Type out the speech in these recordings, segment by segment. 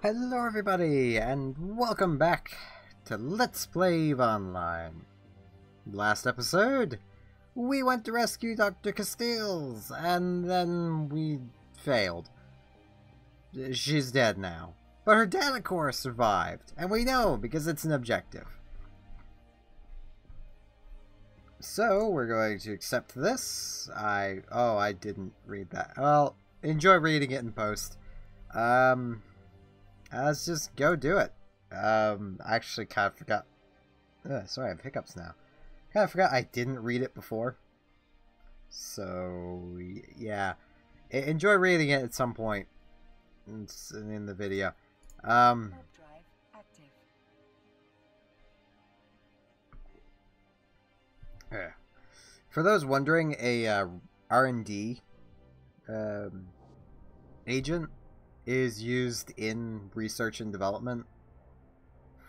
Hello everybody, and welcome back to Let's Play EVE Online. Last episode, we went to rescue Dr. Castiles, and then we failed. She's dead now. But her data core survived, and we know because it's an objective. So, we're going to accept this. I didn't read that. Well, enjoy reading it in post. Let's just go do it. I actually kind of forgot. Sorry, I have hiccups now. Kind of forgot I didn't read it before. So, yeah. Enjoy reading it at some point in the video. Drive active. Yeah. For those wondering, a R&D agent is used in research and development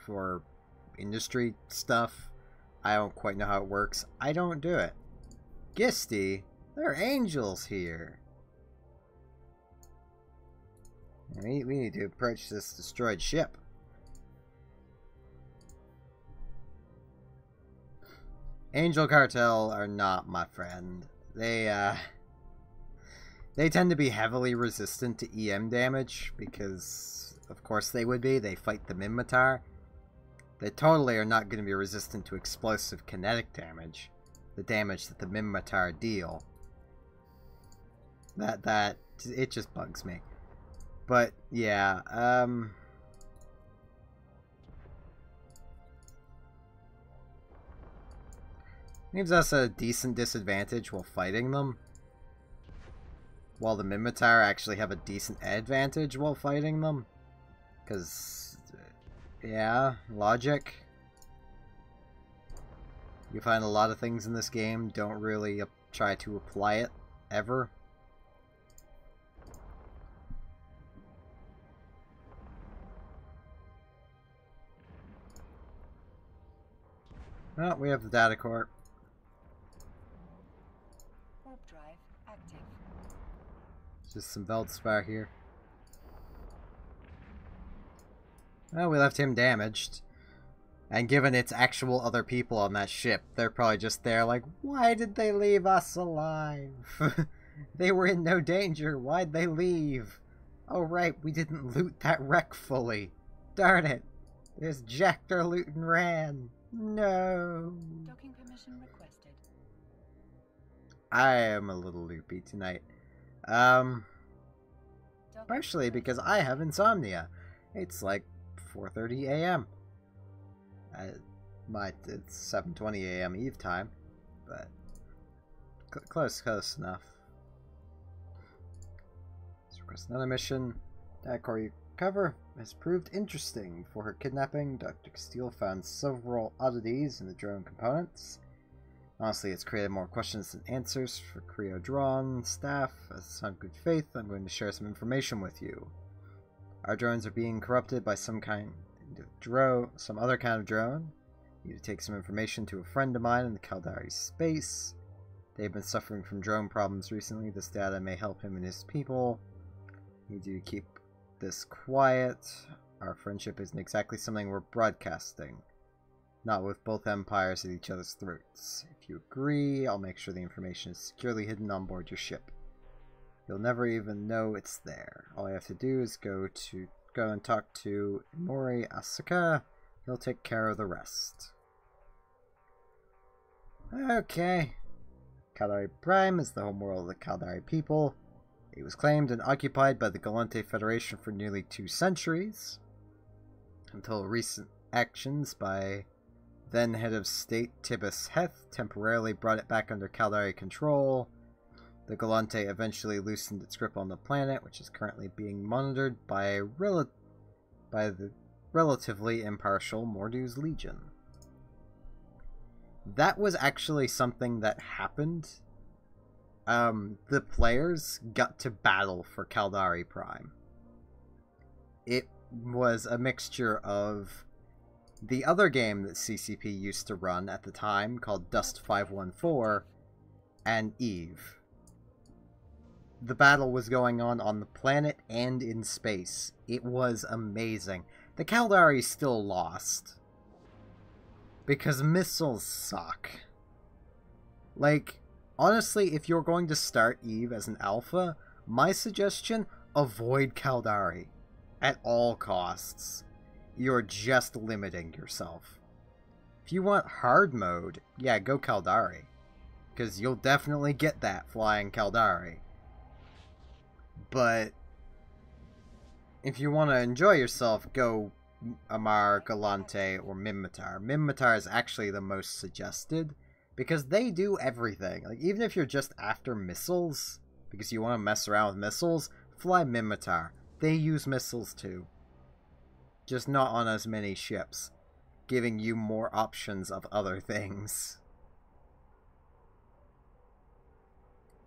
for industry stuff. I don't quite know how it works. I don't do it. Gisty, there are angels here. We need to approach this destroyed ship. Angel Cartel are not my friend. They tend to be heavily resistant to EM damage, because, of course they would be. They fight the Minmatar. They totally are not going to be resistant to explosive kinetic damage. The damage that the Minmatar deal. It just bugs me. But, yeah, gives us a decent disadvantage while fighting them. While the Minmatar actually have a decent advantage while fighting them. Because, yeah, logic. You find a lot of things in this game don't really try to apply it, ever. Oh, we have the data core. Drive active. Just some Veldspar here. Well, we left him damaged. And given it's actual other people on that ship, they're probably just there like, why did they leave us alive? They were in no danger. Why'd they leave? Oh right, we didn't loot that wreck fully. Darn it. They just jacked our loot and ran. No. Docking permission requested. I am a little loopy tonight. Partially because I have insomnia. It's like 4:30 a.m. It's 7:20 a.m. Eve time, but close enough. Let's request another mission. That core you cover has proved interesting. For her kidnapping, Dr. Castile found several oddities in the drone components. Honestly, it's created more questions than answers for Creo Drawn staff. As on good faith, I'm going to share some information with you. Our drones are being corrupted by some other kind of drone. I need to take some information to a friend of mine in the Caldari space. They've been suffering from drone problems recently. This data may help him and his people. I need you to keep this quiet. Our friendship isn't exactly something we're broadcasting. Not with both empires at each other's throats. If you agree, I'll make sure the information is securely hidden on board your ship. You'll never even know it's there. All you have to do is go and talk to Mori Asuka. He'll take care of the rest. Okay. Caldari Prime is the homeworld of the Caldari people. It was claimed and occupied by the Galante Federation for nearly 2 centuries. Until recent actions by then head of state Tibus Heth temporarily brought it back under Caldari control. The Galante eventually loosened its grip on the planet, which is currently being monitored by the relatively impartial Mordu's Legion. That was actually something that happened. The players got to battle for Caldari Prime. It was a mixture of the other game that CCP used to run at the time, called Dust 514, and EVE. the battle was going on the planet and in space. It was amazing. The Caldari still lost. Because missiles suck. Like, honestly, if you're going to start Eve as an alpha, my suggestion, avoid Caldari. At all costs. You're just limiting yourself. If you want hard mode, yeah, go Caldari. Because you'll definitely get that flying Caldari. But if you want to enjoy yourself, go Amar, Galante, or Minmatar. Minmatar is actually the most suggested, because they do everything. Like, even if you're just after missiles, because you want to mess around with missiles, fly Minmatar. They use missiles too. Just not on as many ships, giving you more options of other things.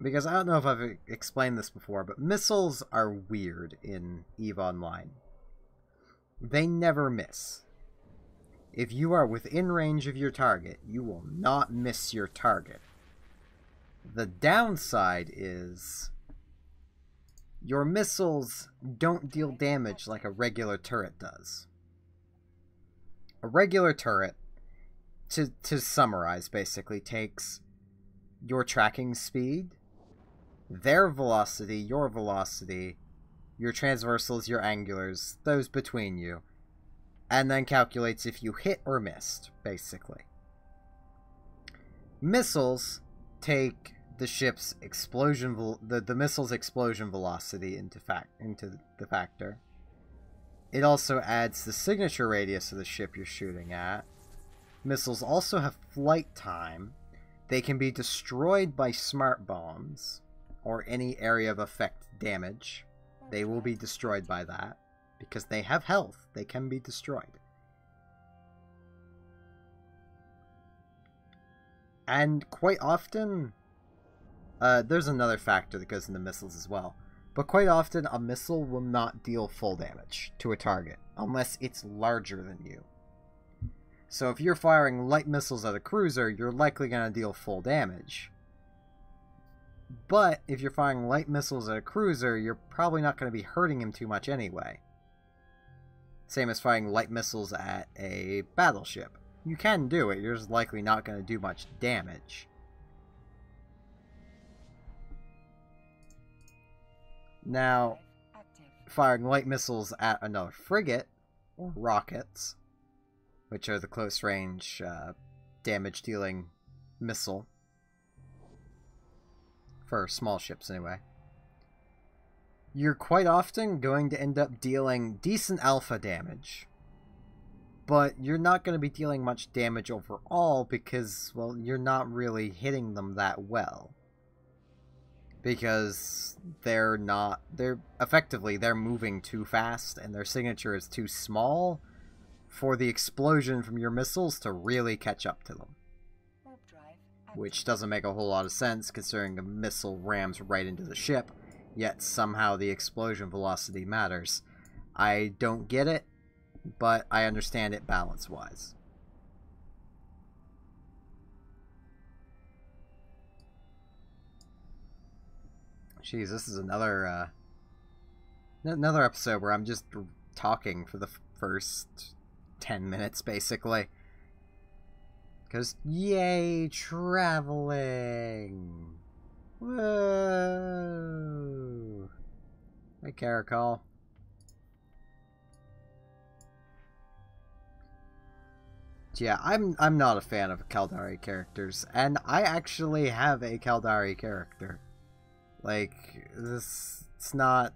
Because I don't know if I've explained this before, but missiles are weird in EVE Online. They never miss. If you are within range of your target, you will not miss your target. The downside is your missiles don't deal damage like a regular turret does. A regular turret, to summarize, basically takes your tracking speed, their velocity, your transversals, your angulars, those between you, and then calculates if you hit or missed, basically. Missiles take the ship's explosion, the missile's explosion velocity into the factor. It also adds the signature radius of the ship you're shooting at. Missiles also have flight time. They can be destroyed by smart bombs or any area of effect damage. They will be destroyed by that because they have health. They can be destroyed. And quite often, there's another factor that goes into missiles as well. But quite often, a missile will not deal full damage to a target unless it's larger than you. So if you're firing light missiles at a cruiser, you're likely going to deal full damage. But if you're firing light missiles at a cruiser, you're probably not going to be hurting him too much anyway. Same as firing light missiles at a battleship. You can do it, you're just likely not going to do much damage. Now, firing light missiles at another frigate, or rockets, which are the close-range damage-dealing missile, for small ships anyway, you're quite often going to end up dealing decent alpha damage, but you're not going to be dealing much damage overall because, well, you're not really hitting them that well. Because they're moving too fast and their signature is too small for the explosion from your missiles to really catch up to them. Which doesn't make a whole lot of sense considering a missile rams right into the ship, yet somehow the explosion velocity matters. I don't get it, but I understand it balance-wise. Jeez, this is another episode where I'm just talking for the first 10 minutes, basically. Because, yay, traveling! Whoa! Hey, Caracol. Yeah, I'm not a fan of Caldari characters, and I actually have a Caldari character. Like, it's not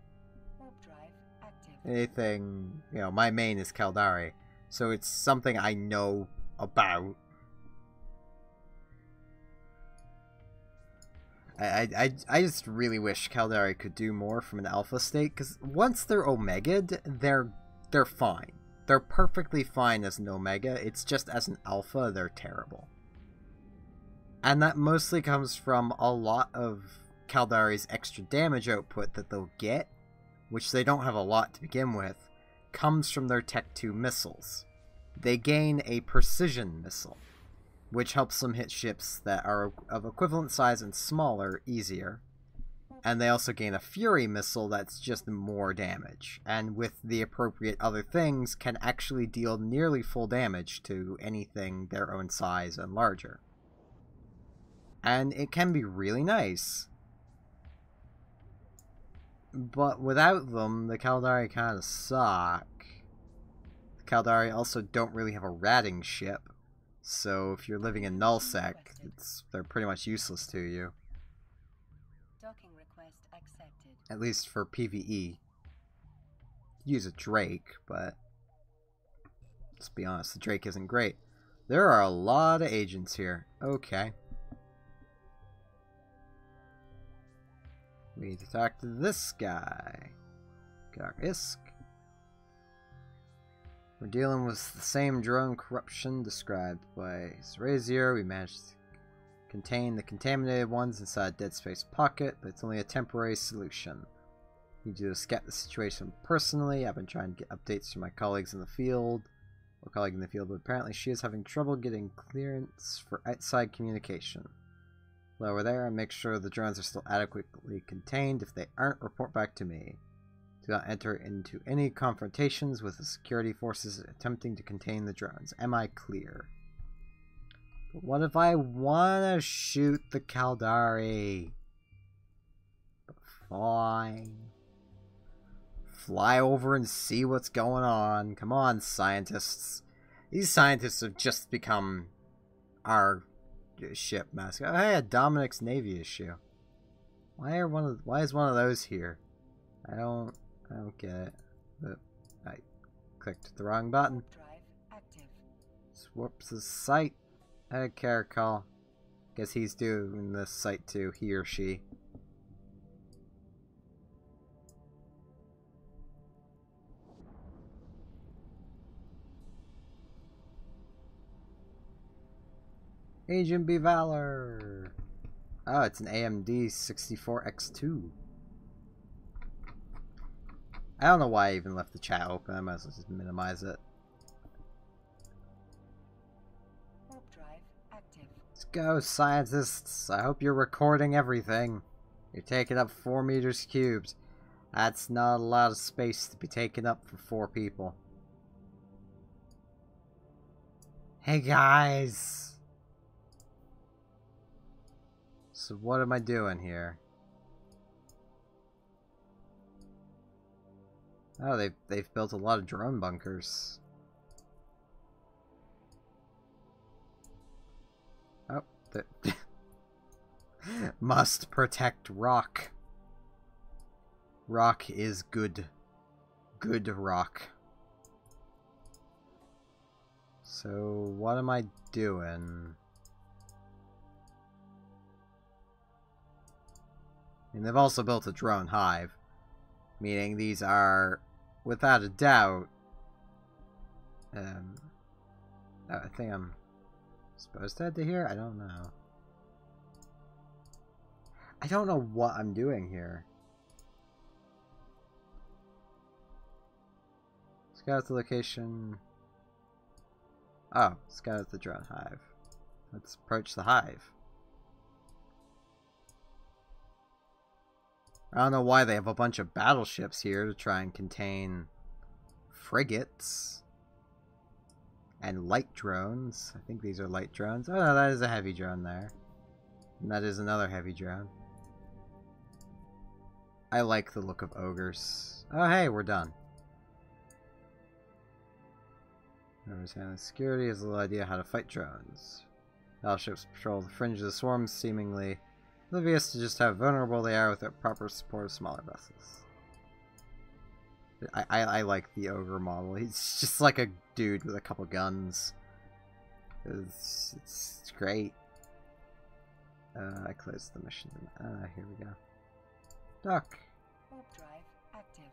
anything, you know, my main is Caldari, so it's something I know about. I just really wish Caldari could do more from an alpha state, because once they're Omega'd, they're fine. They're perfectly fine as an Omega, it's just as an alpha, they're terrible. And that mostly comes from a lot of Caldari's extra damage output that they'll get, which they don't have a lot to begin with, comes from their Tech 2 missiles. They gain a precision missile, which helps them hit ships that are of equivalent size and smaller easier, And they also gain a Fury missile that's just more damage. And with the appropriate other things, can actually deal nearly full damage to anything their own size and larger. And it can be really nice. But without them, the Caldari kind of suck. The Caldari also don't really have a ratting ship. So if you're living in Nullsec, they're pretty much useless to you. Docking request accepted. At least for PvE. Use a Drake, but let's be honest, the Drake isn't great. There are a lot of agents here. Okay. We need to talk to this guy. Isk. We're dealing with the same drone corruption described by Razor. We managed to contain the contaminated ones inside Dead Space Pocket, but it's only a temporary solution. Need to scout the situation personally. I've been trying to get updates from my colleagues in the field. Or colleague in the field, but apparently she is having trouble getting clearance for outside communication. Lower there and make sure the drones are still adequately contained. If they aren't, report back to me. Do not enter into any confrontations with the security forces attempting to contain the drones. Am I clear? But what if I want to shoot the Caldari? Fine. Fly over and see what's going on. Come on, scientists. These scientists have just become our ship mascot. Oh, hey, a Dominic's Navy issue. Why is one of those here? I don't get it. But I clicked the wrong button. Drive active. Whoops, the site. Hey, Caracol. Guess he's doing this site too, he or she. Agent B. Valor. Oh, it's an AMD 64X2. I don't know why I even left the chat open. I might as well just minimize it. Warp drive active. Let's go, scientists. I hope you're recording everything. You're taking up 4 meters cubed. That's not a lot of space to be taken up for 4 people. Hey, guys. So what am I doing here? Oh, they've built a lot of drone bunkers. Oh, must protect rock. Rock is good. Good rock. So what am I doing? And they've also built a drone hive, meaning these are, without a doubt, I think I'm supposed to head to here? I don't know. I don't know what I'm doing here. Scout the location. Oh, scout the drone hive. Let's approach the hive. I don't know why they have a bunch of battleships here to try and contain frigates and light drones. I think these are light drones. Oh no, that is a heavy drone there. And that is another heavy drone. I like the look of ogres. Oh hey, we're done. Whoever's handling security has a little idea how to fight drones. Battleships patrol the fringe of the swarms, seemingly oblivious to just how vulnerable they are without proper support of smaller vessels. I like the ogre model. He's just like a dude with a couple guns. It's great. I closed the mission. Here we go. Dock. Warp drive active.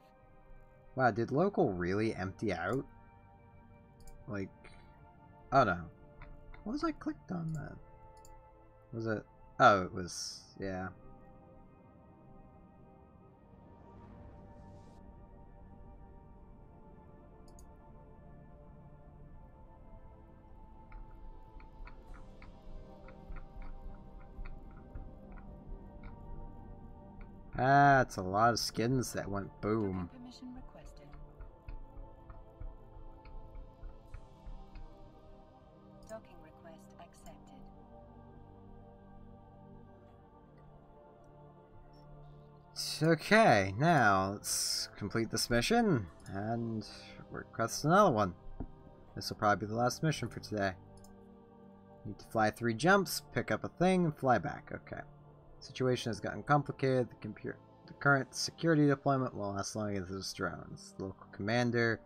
Wow, did local really empty out? Like, oh no. What was I clicked on then? Was it? Oh, it was, yeah. That's a lot of skins that went boom. Permission requested. Docking request accepted. Okay, now let's complete this mission and request another one. This will probably be the last mission for today. Need to fly 3 jumps, pick up a thing, and fly back. Okay. Situation has gotten complicated. The current security deployment will last long as those drones. The local commander,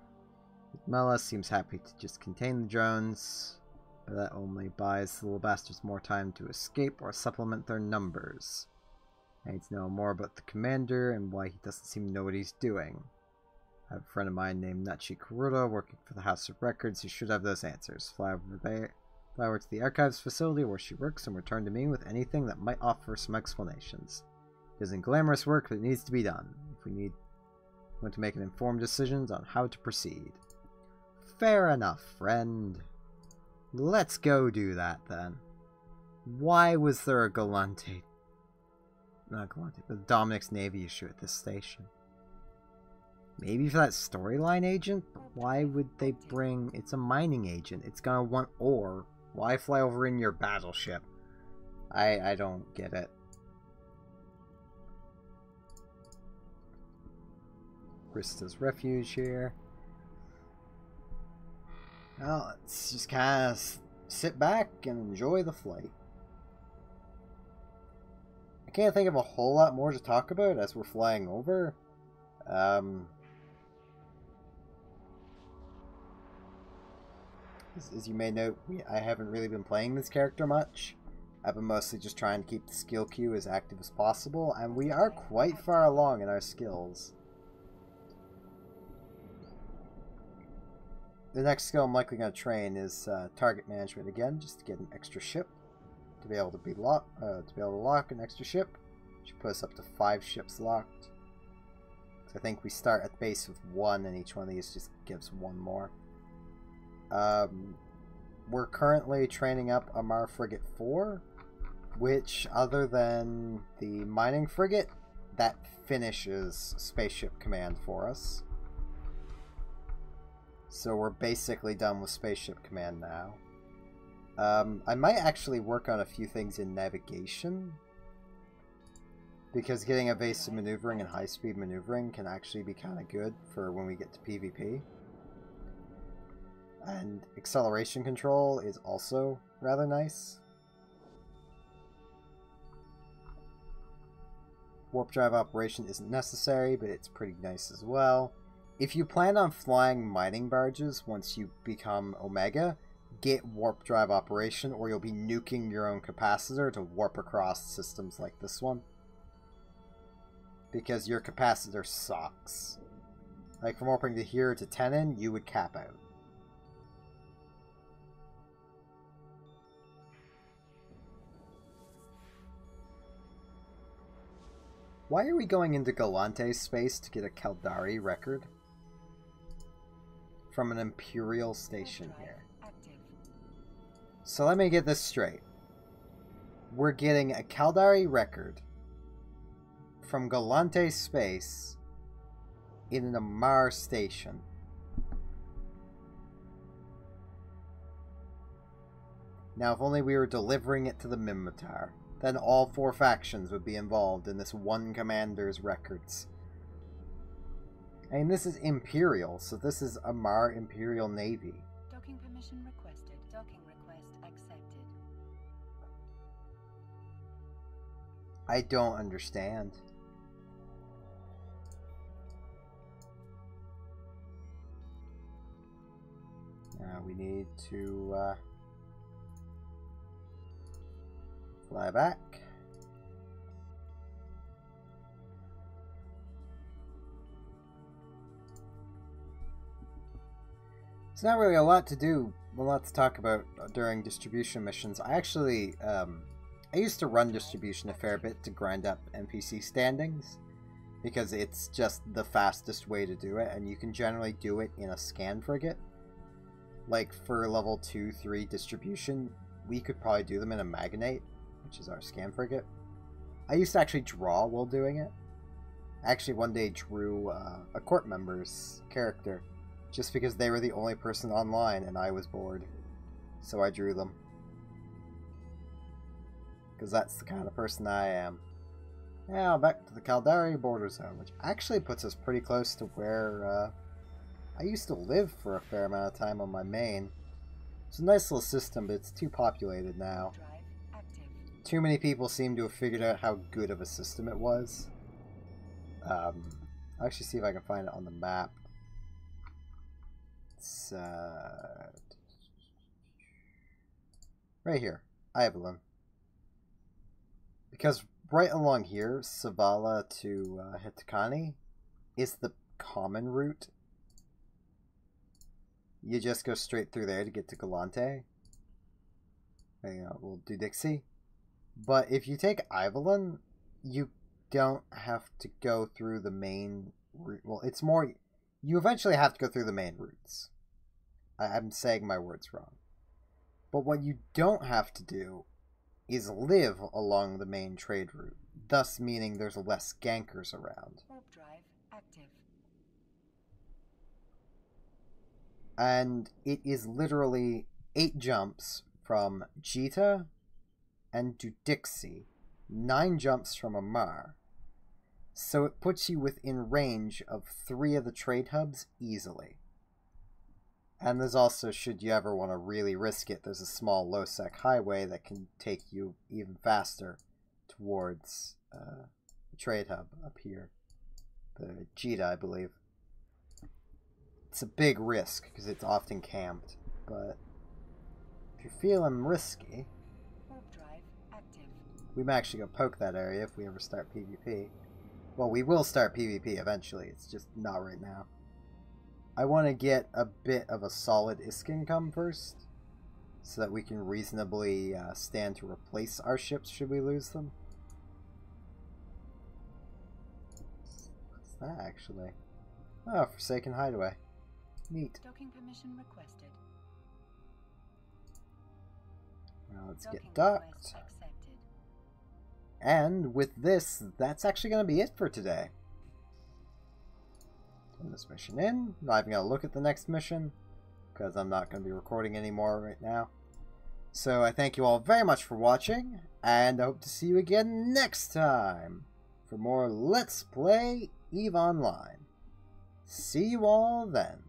Mela, seems happy to just contain the drones, but that only buys the little bastards more time to escape or supplement their numbers. I need to know more about the commander and why he doesn't seem to know what he's doing. I have a friend of mine named Nachi Kuruda working for the House of Records who should have those answers. Fly over to the archives facility where she works and return to me with anything that might offer some explanations. It isn't glamorous work, but it needs to be done. If we want to make an informed decisions on how to proceed. Fair enough, friend. Let's go do that then. Why was there a Galante? Not Galante, but Dominic's Navy issue at this station? Maybe for that storyline agent? But why would they bring... It's a mining agent. It's gonna want ore. Why fly over in your battleship? I don't get it. Brista's refuge here. Well, let's just kind of sit back and enjoy the flight. I can't think of a whole lot more to talk about as we're flying over. As you may note, I haven't really been playing this character much. I've been mostly just trying to keep the skill queue as active as possible, and we are quite far along in our skills. The next skill I'm likely going to train is target management again, just to get an extra ship. To be able to lock an extra ship, should put us up to 5 ships locked. So I think we start at base with 1, and each one of these just gives 1 more. We're currently training up Amar Frigate 4, which, other than the mining frigate, that finishes Spaceship Command for us. So we're basically done with Spaceship Command now. I might actually work on a few things in navigation, because getting evasive maneuvering and high-speed maneuvering can actually be kind of good for when we get to PvP. And acceleration control is also rather nice. Warp drive operation isn't necessary, but it's pretty nice as well. If you plan on flying mining barges once you become Omega, get warp drive operation, or you'll be nuking your own capacitor to warp across systems like this one. Because your capacitor sucks. Like from warping to here to Tenon, you would cap out. Why are we going into Galante's space to get a Caldari record? From an Imperial station here. So let me get this straight. We're getting a Caldari record from Galante space in an Amar station. Now, if only we were delivering it to the Minmatar, then all 4 factions would be involved in this one commander's records. I mean, this is Imperial, so this is Amar Imperial Navy. Docking permission requested. Docking request accepted. I don't understand. Now we need to fly back. It's not really a lot to do, a lot to talk about during distribution missions. I actually, I used to run distribution a fair bit to grind up NPC standings, because it's just the fastest way to do it, and you can generally do it in a scan frigate. Like for level 2-3 distribution, we could probably do them in a Magnate, which is our scan frigate. I used to actually draw while doing it, actually one day drew a court member's character just because they were the only person online and I was bored. So I drew them. Because that's the kind of person I am. Now back to the Caldari border zone, which actually puts us pretty close to where I used to live for a fair amount of time on my main. It's a nice little system, but it's too populated now. Too many people seem to have figured out how good of a system it was. I'll actually see if I can find it on the map. It's right here, Ivalon. Because right along here, Savala to Hitakani is the common route. You just go straight through there to get to Galante. We'll do Dixie. But if you take Ivalon, you don't have to go through the main route. Well, it's more... You eventually have to go through the main routes. I'm saying my words wrong. But what you don't have to do is live along the main trade route, thus meaning there's less gankers around. Warp drive active. And it is literally 8 jumps from Jita and to Dixie, 9 jumps from Amar. So it puts you within range of 3 of the trade hubs easily. And there's also, should you ever want to really risk it, there's a small low-sec highway that can take you even faster towards the trade hub up here. The Jita, I believe. It's a big risk, because it's often camped, but if you're feeling risky, we might actually go poke that area if we ever start PvP. Well, we will start PvP eventually, it's just not right now. I want to get a bit of a solid ISK income first, so that we can reasonably stand to replace our ships should we lose them. What's that actually? Oh, Forsaken Hideaway. Neat. Docking permission requested. Now let's get docked. And with this, that's actually going to be it for today. Turn this mission in. Not even going to look at the next mission, because I'm not going to be recording anymore right now. So I thank you all very much for watching, and I hope to see you again next time for more Let's Play EVE Online. See you all then.